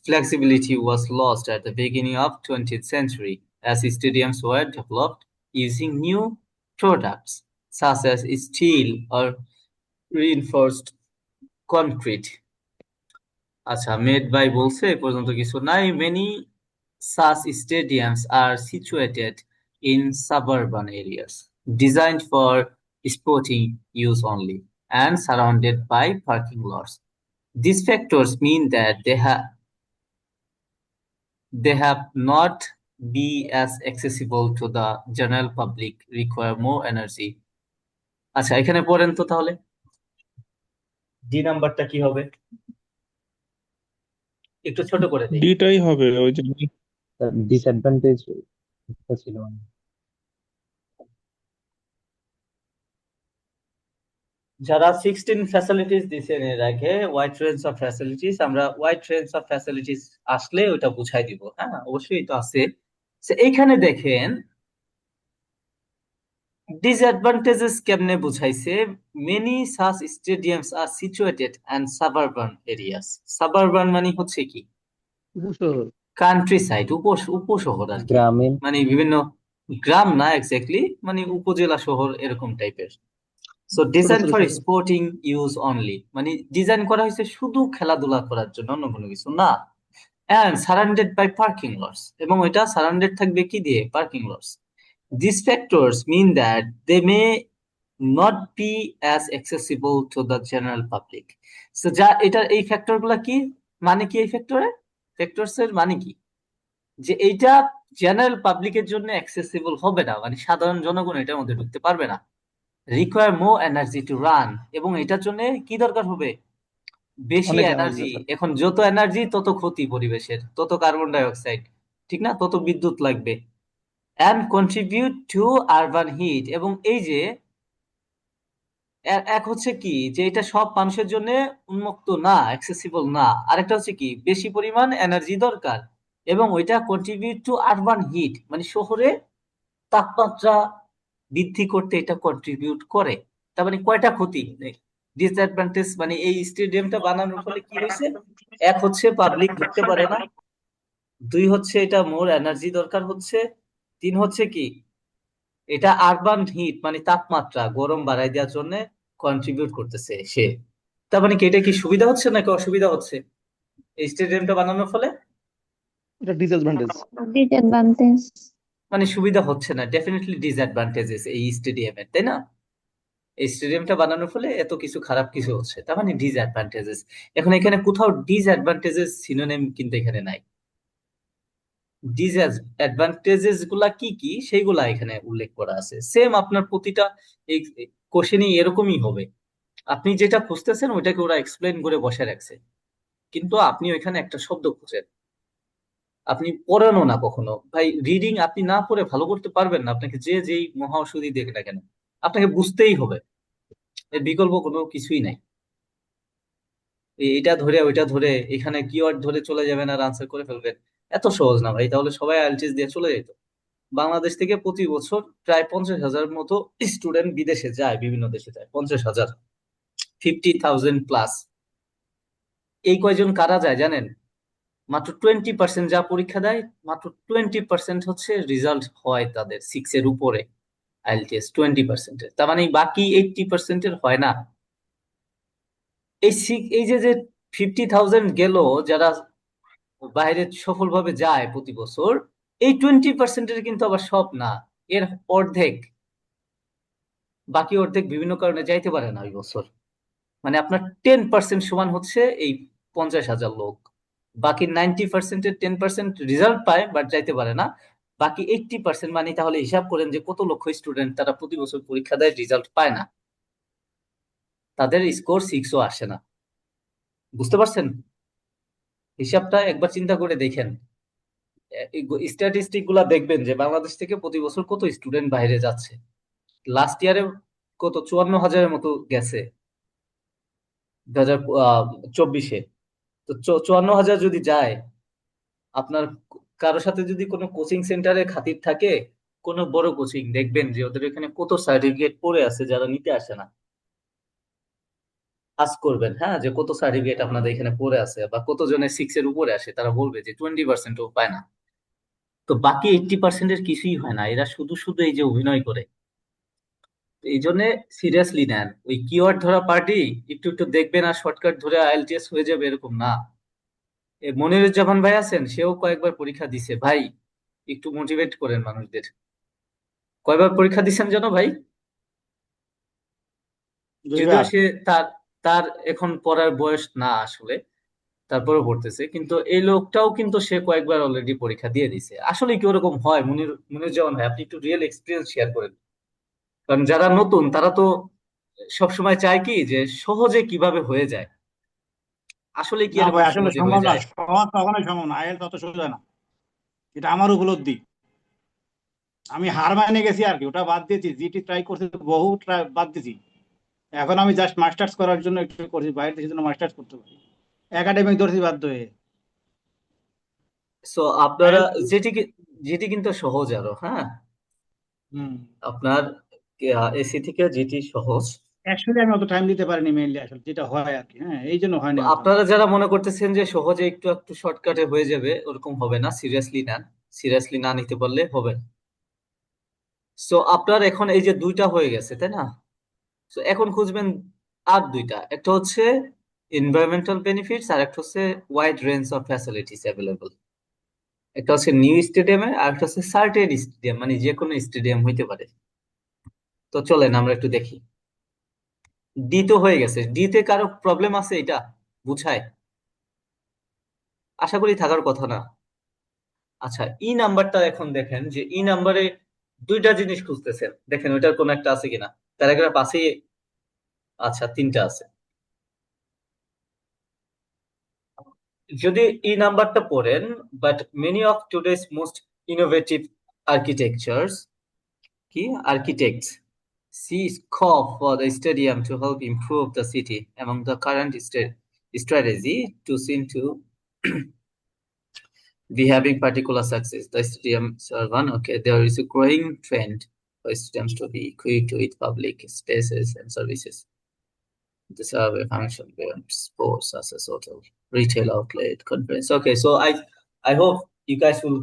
Speaker 2: flexibility was lost at the beginning of 20th century as stadiums were developed using new products such as steel or reinforced concrete. আচ্ছা, made by বলছে, এ পর্যন্ত কিছু নাই। Many such stadiums are situated in suburban areas designed for sporting use only and surrounded by parking lots. These factors mean that they have not be as accessible to the general public, require more energy. আচ্ছা, এখানে পড়েন তো তাহলে D নাম্বারটা কি হবে, একটু ছোট করে দেই।
Speaker 5: ডিটাই হবে ওই যে
Speaker 1: ডিসঅ্যাডভান্টেজ ছিল।
Speaker 2: যারা 16 ফ্যাসিলিটিস দিছেন এর আগে, ওয়াইড রেঞ্জ অফ ফ্যাসিলিটিস, আমরা ওয়াইড রেঞ্জ অফ ফ্যাসিলিটিস আসলে ওটা বুঝাই দিব, হ্যাঁ, অবশ্যই তো আছে। So, এইখানে দেখেন ডিসঅ্যাডভান্টেজেস কেমনে বুঝাইছে। Many such stadiums are situated and suburban areas. Suburban মানে হচ্ছে কি?
Speaker 3: উপশহর।
Speaker 2: কান্ট্রি সাইড, উপশহর আর কি,
Speaker 1: গ্রামীণ।
Speaker 2: মানে বিভিন্ন গ্রাম না এক্স্যাক্টলি, মানে উপজেলা শহর এরকম টাইপের। সো
Speaker 3: ছোট
Speaker 2: ডিজাইন
Speaker 3: ছোট
Speaker 2: ফর
Speaker 3: শহর।
Speaker 2: স্পোর্টিং ইউজ অনলি, মানে ডিজাইন করা হয়েছে শুধু খেলাধুলা করার জন্য, অন্য কোনো কিছু না। And surrounded by parking lots, এবং এটা সারাউন্ডেড থাকবে কি দিয়ে? Parking lots. This factors mean that they may not be as accessible to the general public. So যা এটা, এই ফ্যাক্টর গুলা কি মানে কি? এই ফ্যাক্টরস এর মানে কি? যে এইটা জেনারেল পাবলিকের জন্য অ্যাক্সেসিবল হবে না, মানে সাধারণ জনগণ এটার মধ্যে ঢুকতে পারবে না। Require more energy to run, এবং এটার জন্য কি দরকার হবে? বেশি
Speaker 3: অনেক এনার্জি
Speaker 2: এনার্জি।
Speaker 3: দরকার।
Speaker 2: এখন যত এনার্জি তত ক্ষতি পরিবেশের, তত কার্বন ডাই অক্সাইড, ঠিক না? তত বিদ্যুৎ লাগবে। And contribute to urban hit, এবং এই যে এক হচ্ছে কি, যে এটা সব মানুষের জন্য উন্মুক্ত না, অ্যাক্সেসিবল না। আরেকটা হচ্ছে কি, বেশি পরিমাণ এনার্জি দরকার, এবং ওইটা কন্ট্রিবিউট টু আরবান হিট, মানে শহরে তাপমাত্রা বৃদ্ধি করতে এটা কন্ট্রিবিউট করে। তার মানে কয়টা ক্ষতি, ডিসঅ্যাডভান্টেজ, মানে এই স্টেডিয়ামটা বানানোর ফলে কি হয়েছে? এক হচ্ছে পাবলিক ঢুকতে পারে না, দুই হচ্ছে এটা মোর এনার্জি দরকার হচ্ছে, তিন হচ্ছে কি, এটা আরবান হিট মানে তাপমাত্রা গরম বাড়াই দেওয়ার জন্য কন্ট্রিবিউট করতেছে সে। তার মানে কি, এটা কি সুবিধা হচ্ছে নাকি অসুবিধা হচ্ছে এই স্টেডিয়ামটা বানানোর ফলে?
Speaker 3: এটা ডিসঅ্যাডভান্টেজ।
Speaker 4: disadvantage,
Speaker 2: মানে সুবিধা হচ্ছে না, ডেফিনেটলি ডিসঅ্যাডভান্টেজেস এই স্টেডিয়ামের, তাই না? এই স্টেডিয়ামটা বানানোর ফলে এত কিছু খারাপ কিছু হচ্ছে, তার মানে ডিসঅ্যাডভান্টেজেস। এখন এখানে কোথাও ডিসঅ্যাডভান্টেজেস সিনোনিম কিন্তু এখানে নাই। ডিসঅ্যাডভান্টেজেস গুলা কি কি সেইগুলা এখানে উল্লেখ করা আছে। সেম আপনার প্রতিটা এই কোশ্চেনই এরকমই হবে, আপনি যেটা খুঁজতেছেন ওইটাকে ওরা এক্সপ্লেন করে বসে রাখছে, কিন্তু আপনি ওইখানে একটা শব্দ খুঁজেন, আপনি পড়েনও না কখনো। ভাই, রিডিং আপনি না পড়ে ভালো করতে পারবেন না, আপনাকে যে যেই মহা ঔষধি দেখ না কেন, আপনাকে বুঝতেই হবে, এর বিকল্প কোনো কিছুই নাই। এটা ধরে ওইটা ধরে এখানে কিওয়ার্ড ধরে চলে যাবেন আর আনসার করে ফেলবেন, এত সহজ না ভাই। তাহলে সবাই আইএলটিএস দিয়ে চলে যেত। বাংলাদেশ থেকে প্রতি বছর প্রায় 50,000 মতো স্টুডেন্ট বিদেশে যায়, বিভিন্ন দেশে যায়, 50,000, 50,000 প্লাস। এই কয়জন কারা যায় জানেন? মাত্র 20% যা পরীক্ষা দেয়, মাত্র 20% হচ্ছে রেজাল্ট হয় তাদের 6 এর উপরে আইএলটিএস, 20%। তার মানে বাকি 80% হয় না। এই যে 50,000 গেল যারা বাইরে সফলভাবে যায় প্রতি বছর, এই 20%-এর কিন্তু আবার সব না, এর অর্ধেক বাকি অর্ধেক বিভিন্ন কারণে যাইতে পারে না ওই বছর। মানে আপনার 10% সমান হচ্ছে এই 50,000 লোক। বাকি 90%-এর 10% রেজাল্ট পায় বাট যাইতে পারে না। বাকি 80% মানে তাহলে হিসাব করেন যে কত লক্ষ স্টুডেন্ট তারা প্রতি বছর পরীক্ষা দেয়, রেজাল্ট পায় না, তাদের স্কোর 6ও আসে না। বুঝতে পারছেন হিসাবটা? একবার চিন্তা করে দেখেন, স্ট্যাটিস্টিক গুলা দেখবেন যে বাংলাদেশ থেকে প্রতি বছর কত স্টুডেন্ট বাইরে যাচ্ছে। লাস্ট ইয়ারে কত 54,000-এর মতো গেছে 2024-এ। তো 54,000 যদি যায়, আপনার কারো সাথে যদি কোনো কোচিং সেন্টারে খাতির থাকে, কোনো বড় কোচিং, দেখবেন যে ওদের এখানে কত সার্টিফিকেট পড়ে আছে যারা নিতে আসে না। আজ করবেন হ্যাঁ, যে কত সার্টিফিকেট আপনাদের এখানে পড়ে আছে, বা কতজনের 6 এর উপরে আসে, তারা বলবে যে 20%ও পায় না। তো বাকি 80%-এর কিছুই হয় না, এরা শুধু শুধু এই যে অভিনয় করে। তো এই জন্য সিরিয়াসলি নেন। ওই কিওয়ার্ড ধরা পার্টি একটু একটু দেখবেন আর শর্টকাট ধরে আইএলটিএস হয়ে যাবে এরকম না। মনিরুজ্জামান ভাই আছেন, সেও কয়েকবার পরীক্ষা দিছে ভাই, একটু মোটিভেট করেন মানুষদের। কয়বার পরীক্ষা দিচ্ছেন জানো ভাই? যদিও
Speaker 6: 2 বার।
Speaker 2: সে তার তার এখন পড়ার বয়স না আসলে, তারপরেও পড়তেছে, কিন্তু এই লোকটাও কিন্তু সে কয়েকবার অলরেডি পরীক্ষা দিয়ে দিছে। আসলে কি ওরকম হয়? মনিরুজ্জামান ভাই, আপনি একটু রিয়েল এক্সপিরিয়েন্স শেয়ার করেন। কারণ যারা নতুন তারা তো সবসময় চায় কি যে সহজে কিভাবে হয়ে যায়। আসলে কি
Speaker 6: না
Speaker 2: এরকম
Speaker 6: ভাই, আসলে
Speaker 2: সহজে
Speaker 6: সম্ভব
Speaker 2: হয়ে
Speaker 6: না,
Speaker 2: যায়?
Speaker 6: সহজ কখনোই সম্ভব না, আইএলটিএস তত সোজা না। এটা আমার উপলব্ধি। আমি হার মানে গেছি আর কি, ওটা বাদ দিয়েছি। জিটি ট্রাই করছি, বহু ট্রাই বাদ দিয়েছি। এখন আমি জাস্ট মাস্টার্স করার জন্য একটু করছি, বাইরে দেশের জন্য মাস্টার্স করতে পারি। একাডেমিক ধরছি বাধ্য হয়ে।
Speaker 2: সো আপনারা
Speaker 6: আইএলটিএস।
Speaker 2: যেটি যেটি কিন্তু সহজ আরো, হ্যাঁ,
Speaker 6: হুম।
Speaker 2: আপনার এসি থেকে যেটি সহজ।
Speaker 6: অ্যাকচুয়ালি আমি অত টাইম দিতে পারিনি মেইনলি, আসলে যেটা হয় আর কি। হ্যাঁ, এই জন্য
Speaker 2: তো
Speaker 6: হয়নি হয়তো।
Speaker 2: আপনারা যারা মনে করতেছেন যে সহজে একটু একটু শর্টকাটে হয়ে যাবে, ওরকম হবে না। সিরিয়াসলি নেন, সিরিয়াসলি না নিতে পারলে হবে না। সো আপনার এখন এই যে দুইটা হয়ে গেছে, তাই না? তো এখন খুঁজবেন আর দুইটা, একটা হচ্ছে এনভায়রনমেন্টাল বেনিফিটস আর একটা হচ্ছে wide range of facilities available. একটা হচ্ছে নিউ স্টেডিয়ামে আর একটা হচ্ছে সার্টেন স্টেডিয়াম, মানে যে কোনো স্টেডিয়াম হইতে পারে। তো চলেন আমরা একটু দেখি। ডি তো হয়ে গেছে। ডি তে কারো প্রবলেম আছে এটা বুঝায়? আশা করি থাকার কথা না। আচ্ছা, ই নাম্বারটা এখন দেখেন যে ই নাম্বারে দুইটা জিনিস খুঁজতেছেন, দেখেন ওইটার কোন একটা আছে কিনা। প্যারাগ্রাফ আছে? আচ্ছা, তিনটা আছে। যদি ই নাম্বারটা পড়েন, but many of today's most innovative আর্কিটেকচার্স, কি architects see scope for the stadium to help improve the city. Among the current strategy to seem to be having particular success, the stadiums are one. Okay, there is a growing trend for stadiums to be equipped with public spaces and services. The serve a function beyond sports as a sort of retail outlet, conference. Okay, so I hope you guys will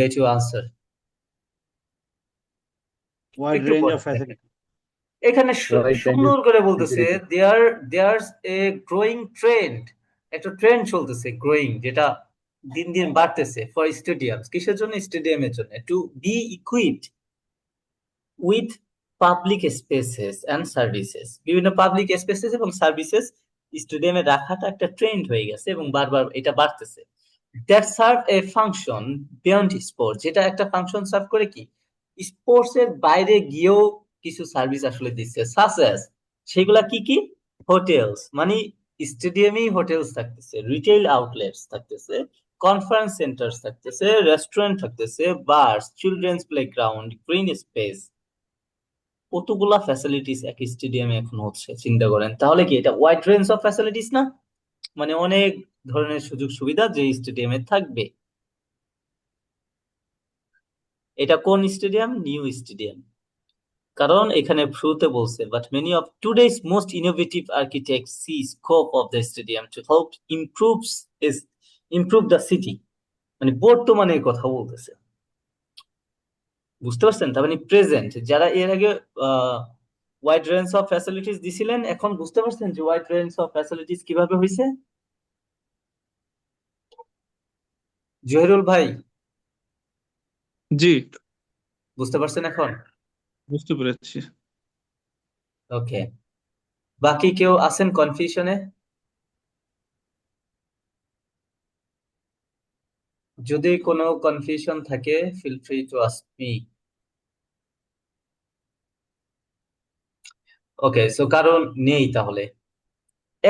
Speaker 2: get your answer.
Speaker 6: Wide
Speaker 2: একটু
Speaker 6: range
Speaker 2: পরে
Speaker 6: of
Speaker 2: দেখেন।
Speaker 6: Facility.
Speaker 2: এখানে
Speaker 1: Right, thank you.
Speaker 2: সুন্দর করে বলতেছে
Speaker 1: Facility.
Speaker 2: There's a growing trend. একটা trend চলতেছে growing, যেটা দিন দিন বাড়তেছে ফর স্টেডিয়াম। কিসের জন্য? স্টেডিয়ামের জন্য। To be equipped with public spaces and services. বিভিন্ন পাবলিক স্পেসেস এবং সার্ভিসেস স্টেডিয়ামে রাখাটা একটা ট্রেন্ড হয়ে গেছে এবং বারবার এটা বাড়তেছে। That serve A function beyond sports, যেটা একটা ফাংশন সার্ভ করে কি স্পোর্টস এর বাইরে গিয়েও কিছু সার্ভিস আসলে দিচ্ছে। সাসেস, সেগুলা কি কি? হোটেলস, মানে স্টেডিয়ামেই হোটেলস থাকতেছে, রিটেল আউটলেটস থাকতেছে, কনফারেন্স সেন্টার্স থাকতেছে, রেস্টুরেন্ট থাকতেছে, bars, children's playground, green space. কতগুলা ফ্যাসিলিটিস এক স্টেডিয়ামে এখন হচ্ছে, চিন্তা করেন। তাহলে কি এটা ওয়াইড রেঞ্জ অফ ফ্যাসিলিটিস না? মানে অনেক ধরনের সুযোগ সুবিধা যে স্টেডিয়ামে থাকবে। এটা কোন স্টেডিয়াম? New stadium. কারণ এখানে শুরুতে বলছে but many of today's most innovative architect see scope of the stadium to help improve the city. মানে বর্তমানে কথা বলতেছে, বুঝতে পারছেন? তার মানে প্রেজেন্ট। যারা এর আগে ওয়াইড রেঞ্জ অফ ফ্যাসিলিটিস দিছিলেন, এখন বুঝতে পারছেন যে ওয়াইড রেঞ্জ অফ ফ্যাসিলিটিস কিভাবে হয়েছে? জহিরুল ভাই,
Speaker 5: জি,
Speaker 2: বুঝতে পারছেন এখন?
Speaker 5: বুঝতে পেরেছি।
Speaker 2: ওকে, বাকি কেউ আছেন কনফিউশনে? যদি কোনো কনফিউশন থাকে, feel free to ask me. Okay, so কারণ নেই তাহলে।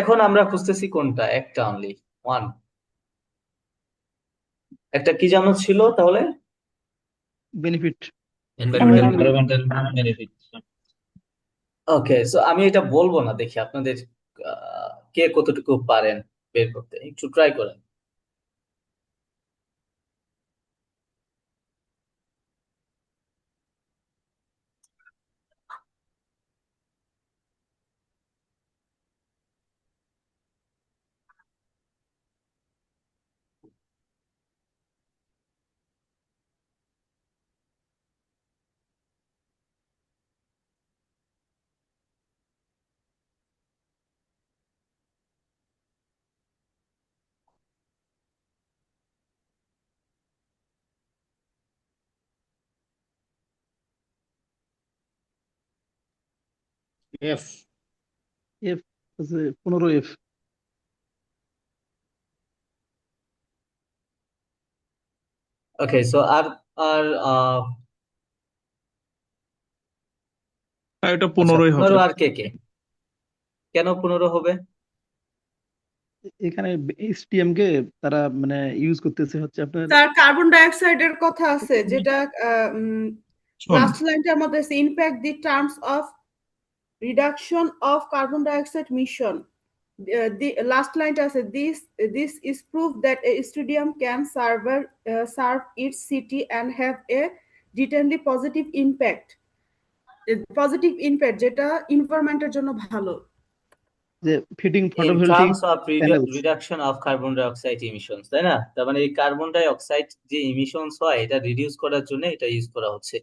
Speaker 2: এখন আমরা খুঁজতেছি কোনটা, একটা অনলি ওয়ান। একটা কি জানো ছিল তাহলে?
Speaker 3: Benefit
Speaker 2: environmental
Speaker 3: environment
Speaker 1: environmental benefits.
Speaker 2: ওকে, সো আমি এটা বলবো না, দেখি আপনাদের কে কতটুকু পারেন বের করতে, একটু ট্রাই করেন।
Speaker 6: এফ।
Speaker 3: এফ হচ্ছে 15F।
Speaker 2: ওকে, সো আর আর
Speaker 5: এটা
Speaker 2: আচ্ছা,
Speaker 5: 15ই হবে।
Speaker 2: 15 আর কে কে? কেন 15 হবে?
Speaker 3: এখানে STM কে তারা মানে ইউজ করতেছে হচ্ছে আপনার
Speaker 7: স্যার কার্বন ডাইঅক্সাইডের কথা আছে, যেটা
Speaker 5: শোন,
Speaker 7: লাস্ট লাইনটার মধ্যে আছে impact the terms of reduction of carbon dioxide mission. The last line আছে this is proof that a stadium can serve its city and have a genuinely positive impact. Positive impact যেটা এনভায়রনমেন্টের জন্য ভালো।
Speaker 3: যে fitting
Speaker 2: in
Speaker 3: photovoltaic
Speaker 2: terms of
Speaker 3: panels.
Speaker 2: Reduction of carbon dioxide emissions, তাই না? তার মানে এই কার্বন ডাই অক্সাইড যে ইমিশনস হয় এটা রিডিউস করার জন্য এটা ইউজ করা হচ্ছে।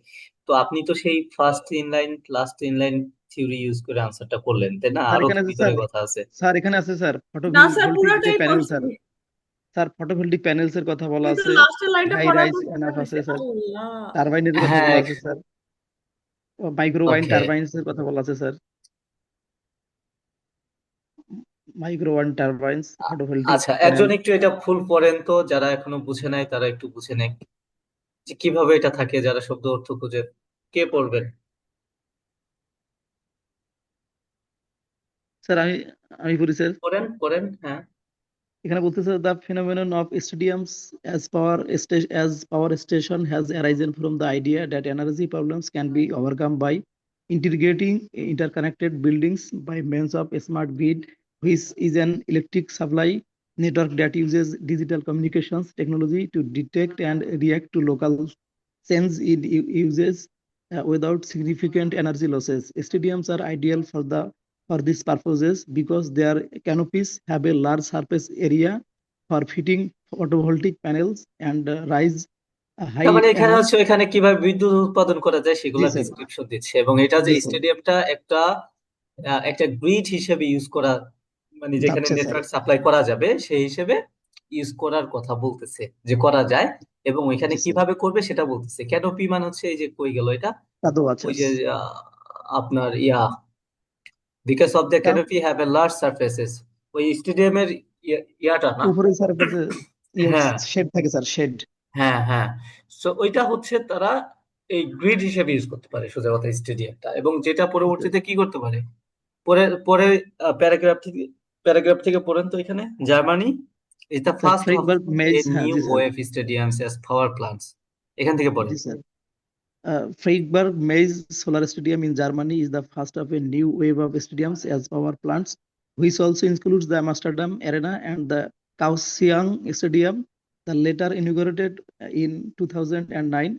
Speaker 2: তো আপনি তো সেই first inline last inline theory use করে আনসারটা করলেন, তাই না?
Speaker 3: স্যার
Speaker 2: আরো
Speaker 3: এখানে
Speaker 2: তো
Speaker 3: আছে
Speaker 2: ভিতরে
Speaker 3: স্যার,
Speaker 2: কথা আছে।
Speaker 3: স্যার এখানে আছে স্যার
Speaker 7: না স্যার
Speaker 3: ফটোভোল্টিক যে
Speaker 7: পুরোটাই
Speaker 3: প্যানেল
Speaker 7: পড়ছি,
Speaker 3: স্যার, স্যার ফটোভোল্টিক প্যানেলস এর কথা বলা
Speaker 7: কিন্তু
Speaker 3: আছে,
Speaker 7: লাস্টের লাইনটা
Speaker 3: হাই
Speaker 7: পড়ার
Speaker 3: রাইজ
Speaker 7: পর
Speaker 3: এনাফ আছে
Speaker 7: হয়েছে
Speaker 3: স্যার,
Speaker 7: আল্লাহ।
Speaker 3: টারবাইনের কথা
Speaker 2: হ্যাঁ,
Speaker 3: বলা আছে স্যার, মাইক্রো ওয়াইন
Speaker 2: ওকে,
Speaker 3: টারবাইনস এর কথা বলা আছে স্যার, মাইক্রো ওয়াইন টারবাইনস ফটোভোল্টিক
Speaker 2: আচ্ছা,
Speaker 3: প্যানেল।
Speaker 2: একজন একটু এটা ফুল পড়েন তো, যারা এখনো বুঝে নাই তারা একটু বুঝে নেয় যে কিভাবে এটা থাকে, যারা শব্দ অর্থ খুঁজে। কে পড়বেন?
Speaker 3: স্যার আমি বলি স্যার,
Speaker 2: পড়েন পড়েন, হ্যাঁ।
Speaker 3: এখানে বলতেছে the phenomenon of stadiums as power station has arisen from the idea that energy problems can be overcome by integrating interconnected buildings by means of a smart grid, which is an electric supply network that uses digital communications technology to detect and react to local change in uses without significant energy losses. Stadiums are ideal for these purposes because their canopies have a large surface area for fitting photovoltaic panels and rise
Speaker 2: তার
Speaker 3: high
Speaker 2: মানে এখানে
Speaker 3: enough.
Speaker 2: হচ্ছে এখানে কিভাবে বিদ্যুৎ উৎপাদন করা যায়
Speaker 3: জি
Speaker 2: সেগুলা
Speaker 3: স্যার,
Speaker 2: ডিসক্রিপশন দিচ্ছে, এবং এটা যে
Speaker 3: জি স্যার,
Speaker 2: স্টেডিয়ামটা একটা একটা গ্রিড হিসেবে ইউজ করা, মানে যেখানে
Speaker 3: যাচ্ছে স্যার,
Speaker 2: নেটওয়ার্ক সাপ্লাই করা যাবে সেই হিসেবে ইউজ করার কথা বলতেছে, যে করা যায়, এবং ওইখানে
Speaker 3: জি স্যার,
Speaker 2: কিভাবে করবে সেটা বলতেছে। ক্যানোপি মানে হচ্ছে এই যে কই গেল এটা,
Speaker 3: কাদো আছে
Speaker 2: ওই যে আপনার because of the canopy have a large surfaces, ওই স্টেডিয়ামের ইয়াটা না।
Speaker 3: উপরে স্যার কাছে
Speaker 2: হ্যাঁ
Speaker 3: শেড থাকে স্যার, শেড।
Speaker 2: হ্যাঁ হ্যাঁ, সো ওইটা হচ্ছে তারা এই গ্রিড হিসেবে ইউজ করতে পারে সোজা কথা স্টেডিয়ামটা, এবং যেটা পরবর্তীতে কি করতে পারে। পরে পরে প্যারাগ্রাফ থেকে পড়েন তো, এখানে Germany is the
Speaker 3: sir
Speaker 2: first of
Speaker 3: Freiburg maze,
Speaker 2: এ
Speaker 3: হ্যাঁ
Speaker 2: নিউ
Speaker 3: জি sir,
Speaker 2: wave stadiums as power plants, এখান থেকে পড়েন।
Speaker 3: জি sir. Freiburg Maze Solar Stadium in Germany is the first of a new wave of stadiums as power plants, which also includes the Amsterdam Arena and the Kaohsiung Stadium. The latter, inaugurated in 2009,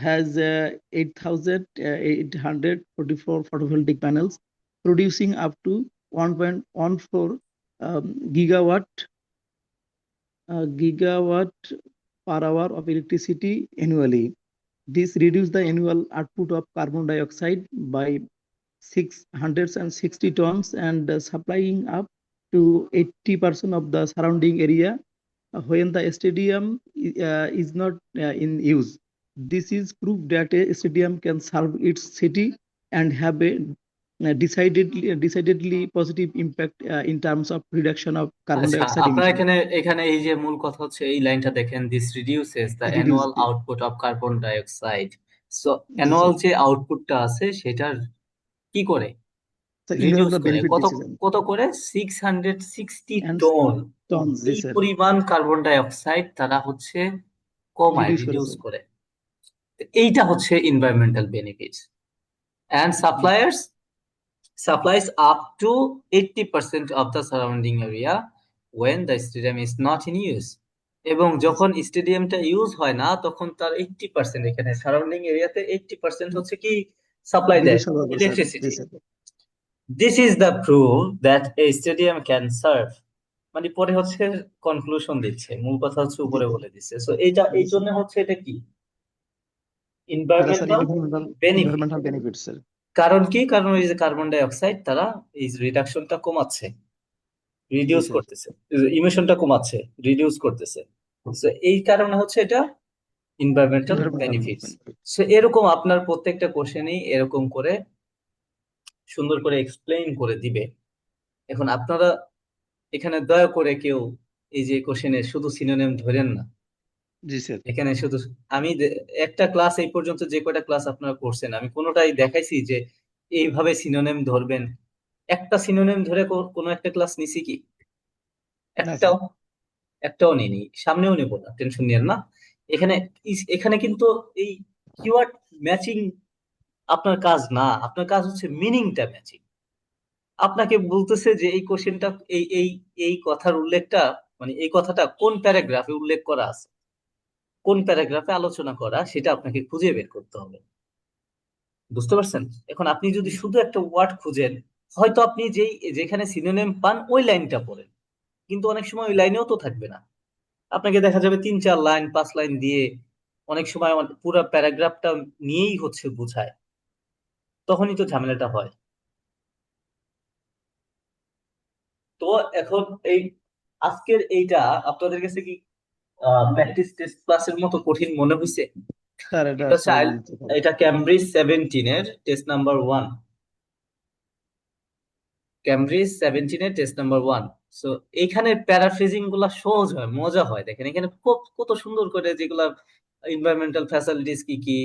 Speaker 3: has 8,844 photovoltaic panels, producing up to 1.14 gigawatt per hour of electricity annually. This reduced the annual output of carbon dioxide by 660 tons and supplying up to 80% of the surrounding area when the stadium is not in use. This is proof that a stadium can serve its city and have a decidedly positive impact in terms of reduction of carbon
Speaker 2: আচ্ছা,
Speaker 3: dioxide
Speaker 2: আপনার
Speaker 3: emission.
Speaker 2: এখানে এই যে মূল কথা হচ্ছে এই লাইনটা দেখেন, this reduces the
Speaker 3: Reduce
Speaker 2: annual
Speaker 3: the
Speaker 2: output of carbon dioxide. So
Speaker 3: G
Speaker 2: annual
Speaker 3: sir
Speaker 2: যে আউটপুটটা আছে সেটার কি করে
Speaker 3: স্যার
Speaker 2: রিডিউস
Speaker 3: environmental
Speaker 2: করে,
Speaker 3: benefit
Speaker 2: কত
Speaker 3: decision
Speaker 2: কত করে 660
Speaker 3: and
Speaker 2: টন।
Speaker 3: tons জি
Speaker 2: এই
Speaker 3: স্যার
Speaker 2: পরিমাণ কার্বন ডাইঅক্সাইড তারা হচ্ছে কমায়,
Speaker 3: reduce করে
Speaker 2: রিডিউস
Speaker 3: স্যার
Speaker 2: করে। এইটা হচ্ছে environmental benefits. And
Speaker 3: G
Speaker 2: supplies up to 80% of the surrounding area when the stadium is not in use. এবং যখন স্টেডিয়ামটা ইউজ হয় না তখন তার 80%, এখানে সারাউন্ডিং এরিয়াতে 80% হচ্ছে কি সাপ্লাই দেয়,
Speaker 3: বিদ্যুৎ সরবরাহ sir G
Speaker 2: electricity.
Speaker 3: Sir
Speaker 2: this is the proof that a stadium can serve. মানে পরে হচ্ছে কনক্লুশন দিচ্ছে, মূল কথা হচ্ছে
Speaker 3: জি
Speaker 2: উপরে
Speaker 3: স্যার
Speaker 2: বলে দিচ্ছে। সো এইটা
Speaker 3: জি
Speaker 2: এই
Speaker 3: স্যার
Speaker 2: জন্য হচ্ছে এটা কি
Speaker 3: এটা sir
Speaker 2: environmental benefit.
Speaker 3: environmental benefit sir
Speaker 2: কারণ কি, কারণ ওই যে কার্বন ডাই অক্সাইড তারা এই রিডাকশনটা কমাচ্ছে,
Speaker 3: জি
Speaker 2: রিডিউস
Speaker 3: স্যার
Speaker 2: করতেছে, ইমিশনটা কমাচ্ছে, রিডিউস করতেছে। So, এই কারণে হচ্ছে এটা environmental
Speaker 3: environmental
Speaker 2: benefits.
Speaker 3: benefit
Speaker 2: so এরকম আপনার প্রত্যেকটা কোশ্চেনই এরকম করে সুন্দর করে এক্সপ্লেইন করে দিবে। এখন আপনারা এখানে দয়া করে কেউ এই যে কোশ্চেনে শুধু সিনোনিম ধরেন না।
Speaker 3: জি স্যার
Speaker 2: এখানে শুধু আমি একটা ক্লাস এই পর্যন্ত যে কয়টা ক্লাস আপনারা করছেন আমি কোনোটাই দেখাইছি যে এইভাবে সিনোনিম ধরবেন। একটা সিনোনিম ধরে কোনো একটা ক্লাস নিছি কি?
Speaker 3: না স্যার
Speaker 2: একটাও নিইনি, সামনেও নেব না, টেনশন নিয়েন না। এখানে এখানে কিন্তু এই কিওয়ার্ড ম্যাচিং আপনার কাজ না, আপনার কাজ হচ্ছে মিনিংটা ম্যাচিং। আপনাকে বলতেছে যে এই কোশ্চেনটা এই এই এই কথার উল্লেখটা, মানে এই কথাটা কোন প্যারাগ্রাফে উল্লেখ করা আছে, কোন প্যারাগ্রাফে আলোচনা করা, সেটা আপনাকে খুঁজে বের করতে হবে। বুঝতে পারছেন? এখন আপনি যদি শুধু একটা ওয়ার্ড খুঁজেন, হয়তো আপনি যেখানে সিনোনিম পান ওই লাইনটা পড়েন, কিন্তু অনেক সময় ওই লাইনেও তো থাকবে না। আপনাকে দেখা যাবে 3-4 লাইন 5 লাইন দিয়ে অনেক সময় পুরো প্যারাগ্রাফটা নিয়েই হচ্ছে বোঝায়, তখনই তো ঝামেলাটা হয়। তো এখন এই আজকের এইটা আপনাদের কাছে কি প্র্যাকটিস টেস্ট ক্লাসের মতো কঠিন মনে হয়েছে?
Speaker 3: স্যার এটা
Speaker 2: এটা
Speaker 3: সহজ
Speaker 2: চাইল্ড,
Speaker 3: হচ্ছে স্যার
Speaker 2: এটা ক্যামব্রিজ 17 এর টেস্ট নাম্বার 1, ক্যামব্রিজ 17 এর টেস্ট নাম্বার 1। সো এইখানে প্যারাফ্রেজিং গুলা সহজ হয়, মজা হয়। দেখেন এখানে কত সুন্দর করে যেগুলা এনভায়রনমেন্টাল ফ্যাসিলিটিস কি কি,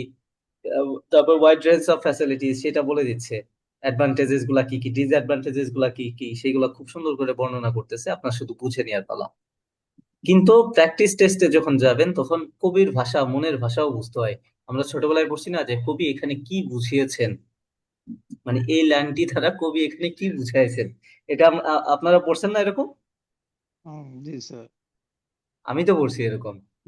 Speaker 2: তারপর ওয়াইড রেঞ্জ অফ ফ্যাসিলিটিস সেটা বলে দিচ্ছে, অ্যাডভান্টেজেস গুলা কি কি, ডিসঅ্যাডভান্টেজেস গুলা কি কি, সেগুলা খুব সুন্দর করে বর্ণনা করতেছে। আপনার শুধু বুঝে নেওয়ার পালা। কিন্তু প্র্যাকটিস টেস্টে যখন যাবেন তখন কবির ভাষা, মনের ভাষাও বুঝতে হয়। আমরা ছোটবেলায় পড়ছি না যে কবি এখানে কি বুঝিয়েছেন, মানে এই লাইনটি দ্বারা কবি এখানে কি বুঝাইছেন। এটা আপনারা পড়ছেন না এরকম?
Speaker 3: জি স্যার
Speaker 2: আমি তো পড়ছি এরকম।